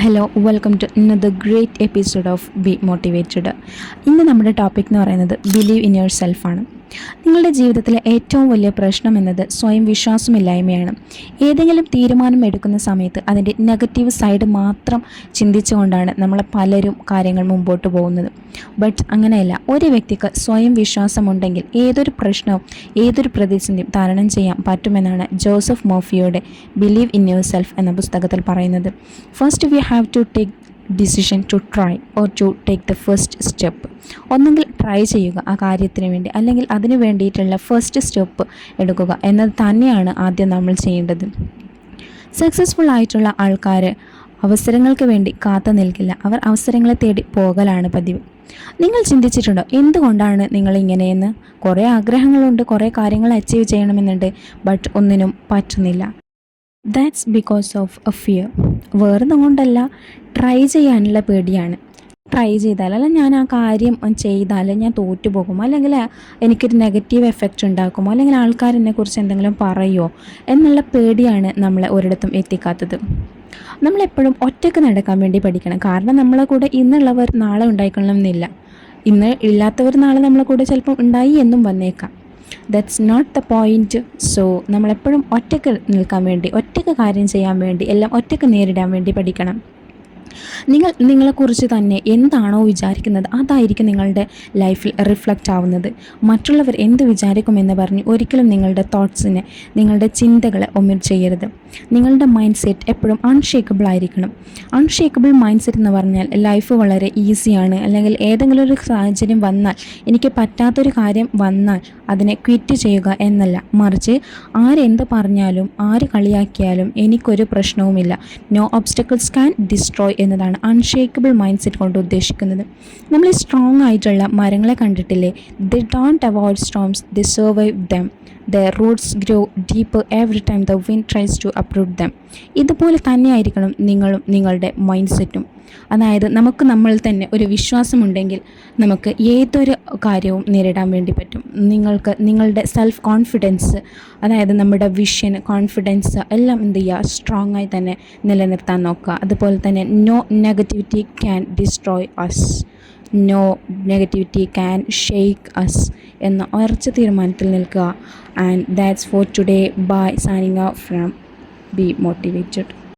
Hello welcome to ഇന്നത്തെ great episode of B motivated. ഇന്ന് നമ്മുടെ ടോപ്പിക് എന്ന് പറയുന്നത് ബിലീവ് ഇൻ യുവർ സെൽഫാണ്. നിങ്ങളുടെ ജീവിതത്തിലെ ഏറ്റവും വലിയ പ്രശ്നം എന്നത് സ്വയം വിശ്വാസമില്ലായ്മയാണ്. ഏതെങ്കിലും തീരുമാനം എടുക്കുന്ന സമയത്ത് അതിൻ്റെ നെഗറ്റീവ് സൈഡ് മാത്രം ചിന്തിച്ചുകൊണ്ടാണ് നമ്മൾ പലരും കാര്യങ്ങൾ മുമ്പോട്ട് പോകുന്നത്. ബട്ട് അങ്ങനെയല്ല, ഒരു വ്യക്തിക്ക് സ്വയം വിശ്വാസമുണ്ടെങ്കിൽ ഏതൊരു പ്രശ്നവും ഏതൊരു പ്രതിസന്ധിയും തരണം ചെയ്യാൻ പറ്റുമെന്നാണ് ജോസഫ് മോഫിയുടെ ബിലീവ് ഇൻ യുവർ സെൽഫ് എന്ന പുസ്തകത്തിൽ പറയുന്നത്. First we have to take decision to try or to take the first step. ഒന്നെങ്കിൽ ട്രൈ ചെയ്യുക ആ കാര്യത്തിന് വേണ്ടി, അല്ലെങ്കിൽ അതിന് വേണ്ടിയിട്ടുള്ള ഫസ്റ്റ് സ്റ്റെപ്പ് എടുക്കുക എന്നത് തന്നെയാണ് ആദ്യം നമ്മൾ ചെയ്യേണ്ടത്. സക്സസ്ഫുൾ ആയിട്ടുള്ള ആൾക്കാർ അവസരങ്ങൾക്ക് വേണ്ടി കാത്തു നിൽക്കില്ല, അവർ അവസരങ്ങളെ തേടി പോകലാണ് പതിവ്. നിങ്ങൾ ചിന്തിച്ചിട്ടുണ്ടോ എന്തുകൊണ്ടാണ് നിങ്ങളിങ്ങനെയെന്ന്? കുറേ ആഗ്രഹങ്ങളുണ്ട്, കുറേ കാര്യങ്ങൾ അച്ചീവ് ചെയ്യണമെന്നുണ്ട്, ബട്ട് ഒന്നിനും പറ്റുന്നില്ല. That's because of A fear. വേറൊന്നും കൊണ്ടല്ല, ട്രൈ ചെയ്യാനുള്ള പേടിയാണ്. ട്രൈ ചെയ്താൽ, അല്ല ഞാൻ ആ കാര്യം ചെയ്താൽ ഞാൻ തോറ്റുപോകുമോ, അല്ലെങ്കിൽ എനിക്കൊരു നെഗറ്റീവ് എഫക്റ്റ് ഉണ്ടാക്കുമോ, അല്ലെങ്കിൽ ആൾക്കാർ എന്നെക്കുറിച്ച് എന്തെങ്കിലും പറയുമോ എന്നുള്ള പേടിയാണ് നമ്മളെ ഒരിടത്തും എത്തിക്കാത്തത്. നമ്മളെപ്പോഴും ഒറ്റയ്ക്ക് നടക്കാൻ വേണ്ടി പഠിക്കണം. കാരണം നമ്മളെ കൂടെ ഇന്നുള്ളവർ നാളെ ഉണ്ടായിക്കൊള്ളണമെന്നില്ല. ഇന്ന് ഇല്ലാത്തവർ നാളെ നമ്മളെ കൂടെ ചിലപ്പം ഉണ്ടായി എന്നും വന്നേക്കാം. That's not the point. So നമ്മളെപ്പോഴും ഒറ്റയ്ക്ക് നിൽക്കാൻ വേണ്ടി, ഒറ്റയ്ക്ക് കാര്യം ചെയ്യാൻ വേണ്ടി, എല്ലാം ഒറ്റയ്ക്ക് നേരിടാൻ വേണ്ടി പഠിക്കണം. നിങ്ങളെക്കുറിച്ച് തന്നെ എന്താണോ വിചാരിക്കുന്നത് അതായിരിക്കും നിങ്ങളുടെ ലൈഫിൽ റിഫ്ലക്റ്റ് ആവുന്നത്. മറ്റുള്ളവർ എന്ത് വിചാരിക്കുമെന്ന് പറഞ്ഞ് ഒരിക്കലും നിങ്ങളുടെ തോട്ട്സിനെ, നിങ്ങളുടെ ചിന്തകളെ ഒമിറ്റ് ചെയ്യരുത്. നിങ്ങളുടെ മൈൻഡ് സെറ്റ് എപ്പോഴും അൺഷേക്കബിൾ ആയിരിക്കണം. അൺഷേക്കബിൾ മൈൻഡ് സെറ്റ് എന്ന് പറഞ്ഞാൽ ലൈഫ് വളരെ ഈസിയാണ്, അല്ലെങ്കിൽ ഏതെങ്കിലും ഒരു സാഹചര്യം വന്നാൽ, എനിക്ക് പറ്റാത്തൊരു കാര്യം വന്നാൽ അതിനെ ക്വിറ്റ് ചെയ്യുക എന്നല്ല, മറിച്ച് ആരെന്ത് പറഞ്ഞാലും ആര് കളിയാക്കിയാലും എനിക്കൊരു പ്രശ്നവുമില്ല, നോ ഒബ്സ്റ്റക്കിൾസ് ക്യാൻ ഡിസ്ട്രോയ് എന്നതാണ് അൺഷേക്കബിൾ മൈൻഡ് സെറ്റ് കൊണ്ട് ഉദ്ദേശിക്കുന്നത്. നമ്മൾ സ്ട്രോങ് ആയിട്ടുള്ള മരങ്ങളെ കണ്ടിട്ടില്ലേ? They don't avoid storms, they survive dum. Their roots grow deeper every time the wind tries to uproot them. ഇതുപോലെ തന്നെയായിരിക്കണം നിങ്ങളും നിങ്ങളുടെ മൈൻഡ് സെറ്റും. അതായത് നമുക്ക് നമ്മൾ തന്നെ ഒരു വിശ്വാസമുണ്ടെങ്കിൽ നമുക്ക് ഏതൊരു കാര്യവും നേരിടാൻ വേണ്ടി പറ്റും. നിങ്ങൾക്ക് നിങ്ങളുടെ സെൽഫ് കോൺഫിഡൻസ്, അതായത് നമ്മുടെ വിഷൻ, കോൺഫിഡൻസ് എല്ലാം എന്ത് ചെയ്യുക, സ്ട്രോങ് ആയി തന്നെ നിലനിർത്താൻ നോക്കുക. അതുപോലെ തന്നെ no negativity can destroy us, no negativity can shake us എന്ന ഉറച്ച തീരുമാനത്തിൽ നിൽക്കുക. And that's for today. Bye. Signing off from Be Motivated.